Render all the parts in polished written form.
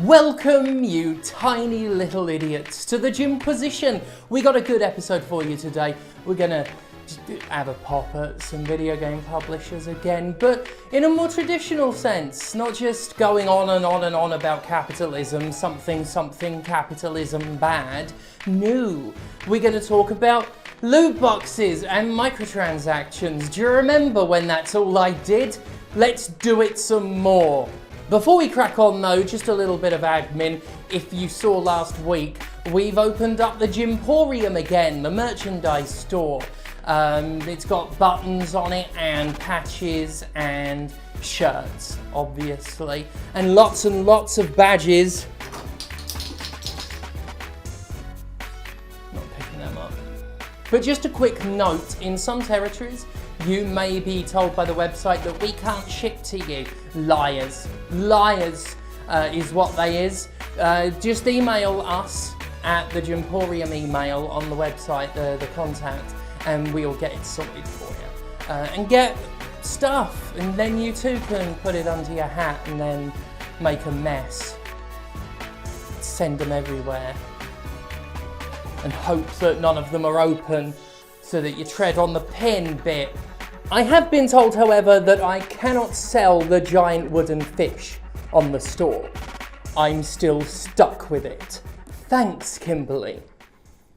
Welcome, you tiny little idiots, to the Jimquisition. We got a good episode for you today. We're gonna have a pop at some video game publishers again, but in a more traditional sense, not just going on and on and on about capitalism, something capitalism bad. No, we're gonna talk about loot boxes and microtransactions. Do you remember when that's all I did? Let's do it some more. Before we crack on though, just a little bit of admin. If you saw last week, we've opened up the Jimporium again, the merchandise store. It's got buttons on it and patches and shirts, obviously, and lots of badges. Not picking them up. But just a quick note, in some territories, you may be told by the website that we can't ship to you. Liars. Liars is what they is. Just email us at the Jimporium email on the website, the contact, and we'll get it sorted for you. And get stuff, and then you too can put it under your hat and then make a mess. Send them everywhere. And hope that none of them are open so that you tread on the pin bit. I have been told, however, that I cannot sell the giant wooden fish on the store. I'm still stuck with it. Thanks, Kimberly.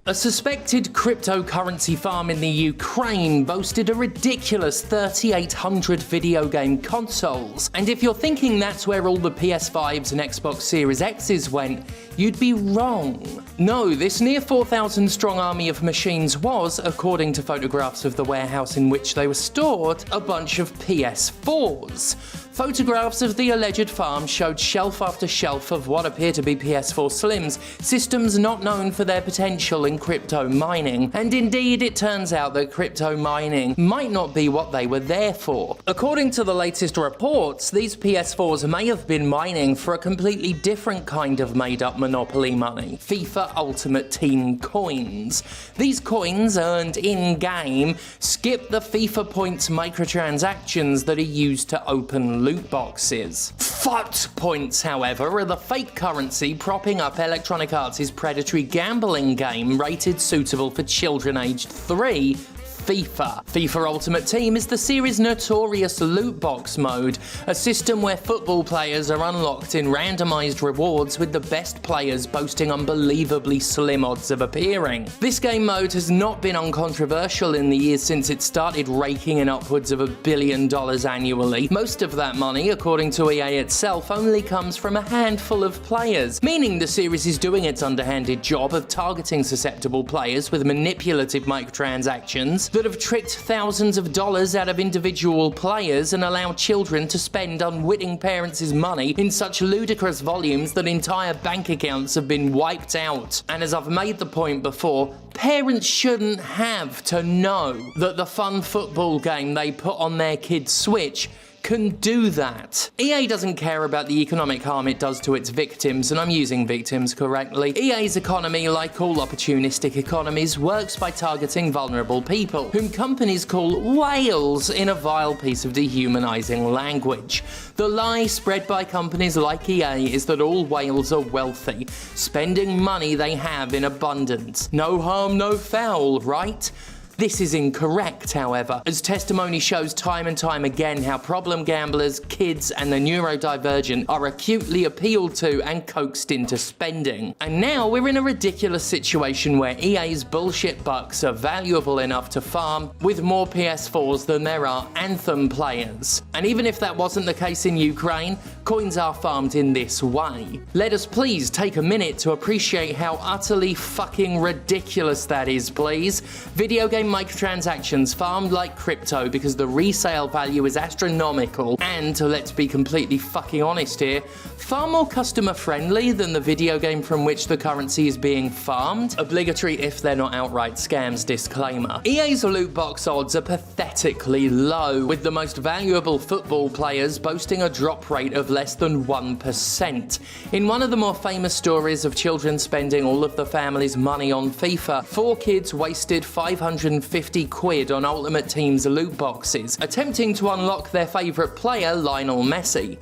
A suspected cryptocurrency farm in the Ukraine boasted a ridiculous 3,800 video game consoles. And if you're thinking that's where all the PS5s and Xbox Series X's went, you'd be wrong. No, this near 4,000 strong army of machines was, according to photographs of the warehouse in which they were stored, a bunch of PS4s. Photographs of the alleged farm showed shelf after shelf of what appear to be PS4 Slims, systems not known for their potential in crypto mining. And indeed, it turns out that crypto mining might not be what they were there for. According to the latest reports, these PS4s may have been mining for a completely different kind of made-up monopoly money: FIFA Ultimate Team coins. These coins, earned in-game, skip the FIFA points microtransactions that are used to open loot boxes. FUT points, however, are the fake currency propping up Electronic Arts' predatory gambling game rated suitable for children aged 3, FIFA. FIFA Ultimate Team is the series' notorious loot box mode, a system where football players are unlocked in randomized rewards with the best players boasting unbelievably slim odds of appearing. This game mode has not been uncontroversial in the years since it started raking in upwards of $1 billion annually. Most of that money, according to EA itself, only comes from a handful of players, meaning the series is doing its underhanded job of targeting susceptible players with manipulative microtransactions that have tricked thousands of dollars out of individual players and allowed children to spend unwitting parents' money in such ludicrous volumes that entire bank accounts have been wiped out. And as I've made the point before, parents shouldn't have to know that the fun football game they put on their kid's Switch can do that. EA doesn't care about the economic harm it does to its victims, and I'm using victims correctly. EA's economy, like all opportunistic economies, works by targeting vulnerable people, whom companies call whales in a vile piece of dehumanizing language. The lie spread by companies like EA is that all whales are wealthy, spending money they have in abundance. No harm, no foul, right? This is incorrect, however, as testimony shows time and time again how problem gamblers, kids, and the neurodivergent are acutely appealed to and coaxed into spending. And now we're in a ridiculous situation where EA's bullshit bucks are valuable enough to farm with more PS4s than there are Anthem players. And even if that wasn't the case in Ukraine, coins are farmed in this way. Let us please take a minute to appreciate how utterly fucking ridiculous that is, please. Video game microtransactions farmed like crypto because the resale value is astronomical and, let's be completely fucking honest here, far more customer friendly than the video game from which the currency is being farmed. Obligatory if they're not outright scams disclaimer. EA's loot box odds are pathetically low, with the most valuable football players boasting a drop rate of less than 1%. In one of the more famous stories of children spending all of the family's money on FIFA, 4 kids wasted 550 quid on Ultimate Team's loot boxes, attempting to unlock their favourite player, Lionel Messi.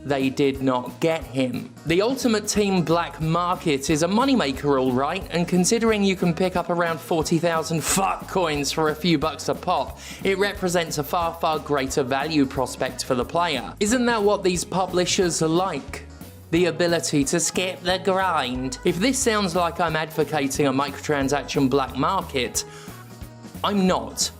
they did not get him. The Ultimate Team black market is a moneymaker, alright, and considering you can pick up around 40,000 fuck coins for a few bucks a pop, it represents a far, far greater value prospect for the player. Isn't that what these publishers are like? The ability to skip the grind. If this sounds like I'm advocating a microtransaction black market, I'm not.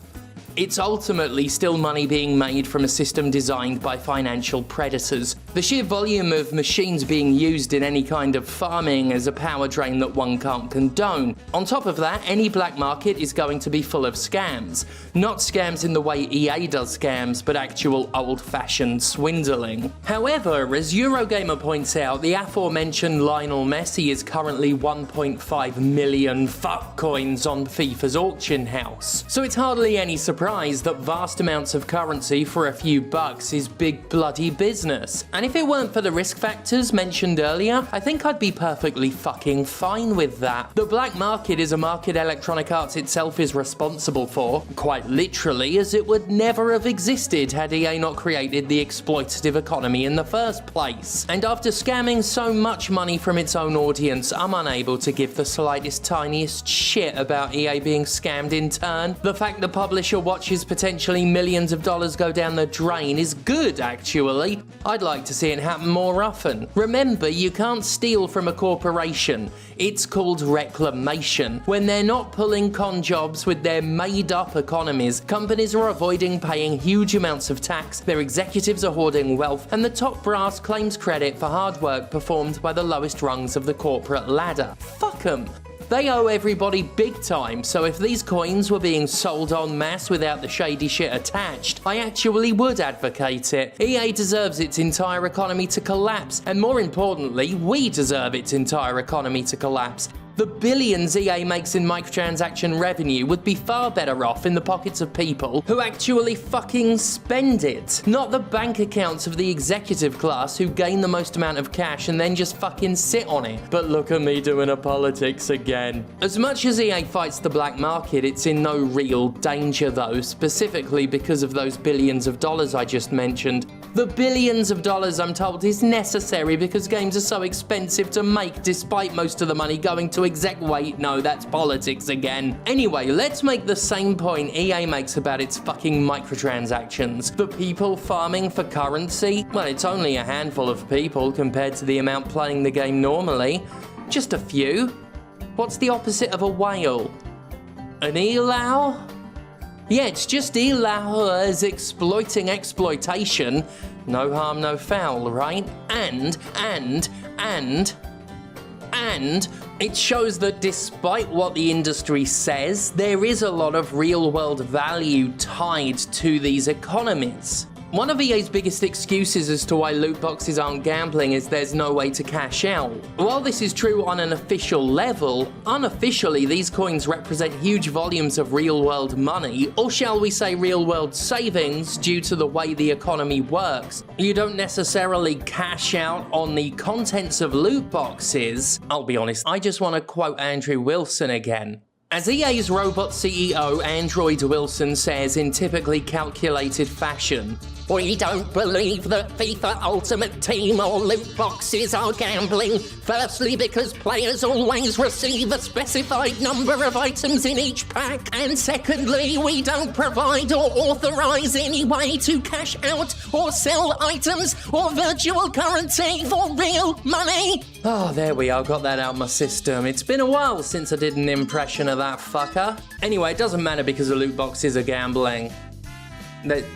It's ultimately still money being made from a system designed by financial predators. The sheer volume of machines being used in any kind of farming is a power drain that one can't condone. On top of that, any black market is going to be full of scams. Not scams in the way EA does scams, but actual old-fashioned swindling. However, as Eurogamer points out, the aforementioned Lionel Messi is currently 1.5 million fuck coins on FIFA's auction house. So it's hardly any surprise that vast amounts of currency for a few bucks is big bloody business. And if it weren't for the risk factors mentioned earlier, I think I'd be perfectly fucking fine with that. The black market is a market Electronic Arts itself is responsible for, quite literally, as it would never have existed had EA not created the exploitative economy in the first place. And after scamming so much money from its own audience, I'm unable to give the slightest tiniest shit about EA being scammed in turn. The fact the publisher watches potentially millions of dollars go down the drain is good, actually. I'd like to see it happen more often. Remember, you can't steal from a corporation. It's called reclamation. When they're not pulling con jobs with their made-up economies, companies are avoiding paying huge amounts of tax, their executives are hoarding wealth, and the top brass claims credit for hard work performed by the lowest rungs of the corporate ladder. Fuck 'em. They owe everybody big time, so if these coins were being sold en masse without the shady shit attached, I actually would advocate it. EA deserves its entire economy to collapse, and more importantly, we deserve its entire economy to collapse. The billions EA makes in microtransaction revenue would be far better off in the pockets of people who actually fucking spend it, not the bank accounts of the executive class who gain the most amount of cash and then just fucking sit on it. But look at me doing a politics again. As much as EA fights the black market, it's in no real danger though, specifically because of those billions of dollars I just mentioned. The billions of dollars, I'm told, is necessary because games are so expensive to make, despite most of the money going to wait, no, that's politics again. Anyway, let's make the same point EA makes about its fucking microtransactions. The people farming for currency? Well, it's only a handful of people compared to the amount playing the game normally. Just a few. What's the opposite of a whale? An elau? Yeah, it's just elau exploiting exploitation. No harm, no foul, right? And it shows that despite what the industry says, there is a lot of real-world value tied to these economies. One of EA's biggest excuses as to why loot boxes aren't gambling is there's no way to cash out. While this is true on an official level, unofficially these coins represent huge volumes of real-world money, or shall we say real-world savings, due to the way the economy works. You don't necessarily cash out on the contents of loot boxes. I'll be honest, I just want to quote Andrew Wilson again. As EA's robot CEO, Android Wilson, says in typically calculated fashion, "We don't believe that FIFA Ultimate Team or loot boxes are gambling. Firstly, because players always receive a specified number of items in each pack. And secondly, we don't provide or authorize any way to cash out or sell items or virtual currency for real money." Oh, there we are, got that out of my system. It's been a while since I did an impression of that fucker. Anyway, it doesn't matter because the loot boxes are gambling.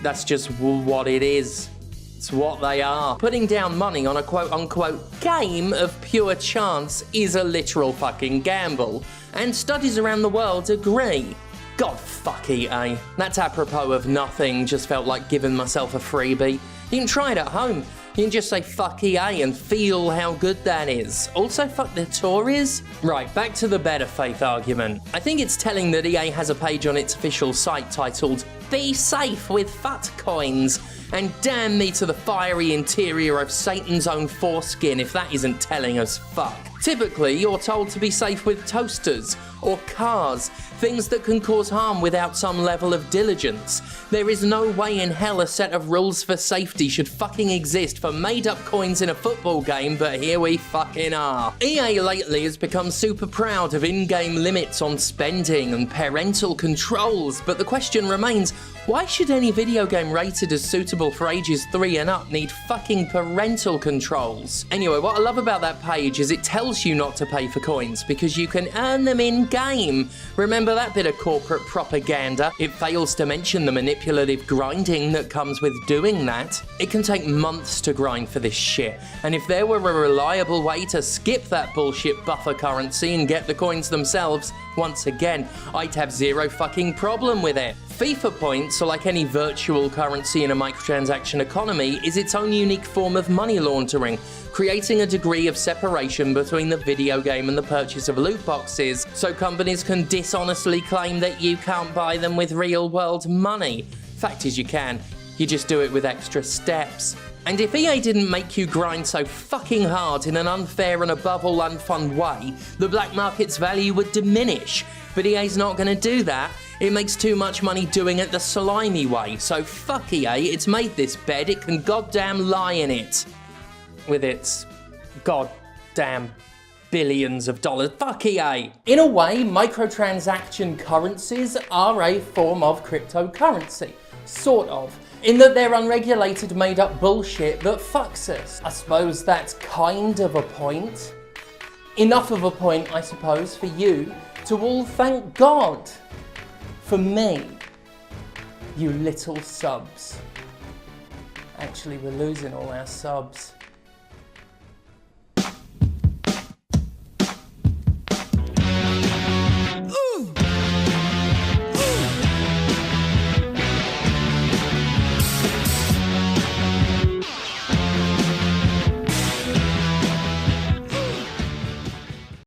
That's just what it is. It's what they are. Putting down money on a quote-unquote game of pure chance is a literal fucking gamble. And studies around the world agree. God fuck EA. That's apropos of nothing, just felt like giving myself a freebie. You can try it at home. You can just say fuck EA and feel how good that is. Also fuck the Tories. Right, back to the better faith argument. I think it's telling that EA has a page on its official site titled Be safe with FUT coins. And damn me to the fiery interior of Satan's own foreskin if that isn't telling as fuck. Typically, you're told to be safe with toasters or cars, things that can cause harm without some level of diligence. There is no way in hell a set of rules for safety should fucking exist for made-up coins in a football game, but here we fucking are. EA lately has become super proud of in-game limits on spending and parental controls, but the question remains, why should any video game rated as suitable for ages 3 and up need fucking parental controls? Anyway, what I love about that page is it tells you not to pay for coins because you can earn them in-game. Remember that bit of corporate propaganda? It fails to mention the manipulative grinding that comes with doing that. It can take months to grind for this shit, and if there were a reliable way to skip that bullshit buffer currency and get the coins themselves, once again, I'd have zero fucking problem with it. FIFA points, like any virtual currency in a microtransaction economy, is its own unique form of money laundering, creating a degree of separation between the video game and the purchase of loot boxes, so companies can dishonestly claim that you can't buy them with real-world money. Fact is you can, you just do it with extra steps. And if EA didn't make you grind so fucking hard in an unfair and above all unfun way, the black market's value would diminish. But EA's not going to do that. It makes too much money doing it the slimy way, so fuck EA, it's made this bed, it can goddamn lie in it. With its goddamn billions of dollars. Fuck EA! In a way, microtransaction currencies are a form of cryptocurrency. Sort of. In that they're unregulated, made-up bullshit that fucks us. I suppose that's kind of a point. Enough of a point, I suppose, for you to all thank God. For me, you little subs. Actually, we're losing all our subs.